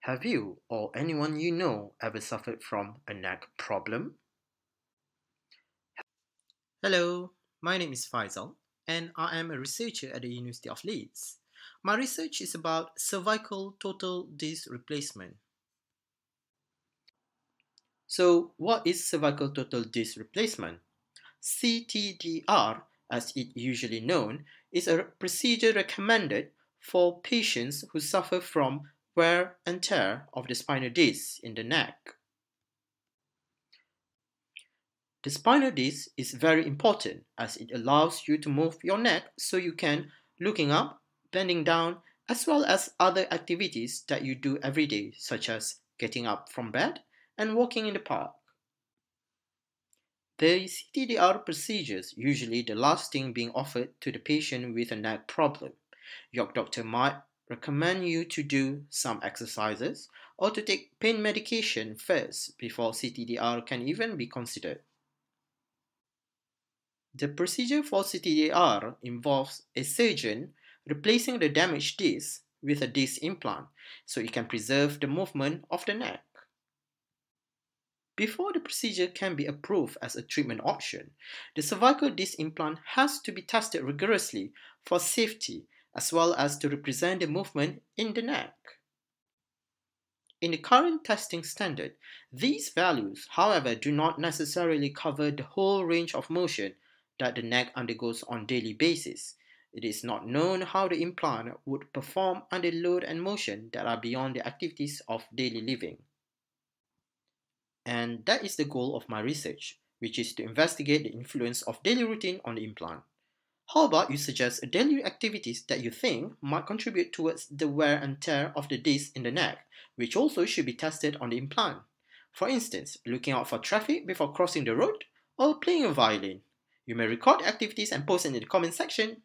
Have you or anyone you know ever suffered from a neck problem? Hello, my name is Faizal, and I am a researcher at the University of Leeds. My research is about cervical total disc replacement. So, what is cervical total disc replacement? CTDR, as it usually known, is a procedure recommended for patients who suffer from wear and tear of the spinal disc in the neck. The spinal disc is very important as it allows you to move your neck so you can looking up, bending down, as well as other activities that you do every day, such as getting up from bed and walking in the park. The CTDR procedures usually the last thing being offered to the patient with a neck problem. Your doctor might recommend you to do some exercises or to take pain medication first before CTDR can even be considered. The procedure for CTDR involves a surgeon replacing the damaged disc with a disc implant so it can preserve the movement of the neck. Before the procedure can be approved as a treatment option, the cervical disc implant has to be tested rigorously for safety as well as to represent the movement in the neck. In the current testing standard, these values, however, do not necessarily cover the whole range of motion that the neck undergoes on a daily basis. It is not known how the implant would perform under load and motion that are beyond the activities of daily living. And that is the goal of my research, which is to investigate the influence of daily routine on the implant. How about you suggest daily activities that you think might contribute towards the wear and tear of the disc in the neck, which also should be tested on the implant? For instance, looking out for traffic before crossing the road or playing a violin. You may record activities and post it in the comment section.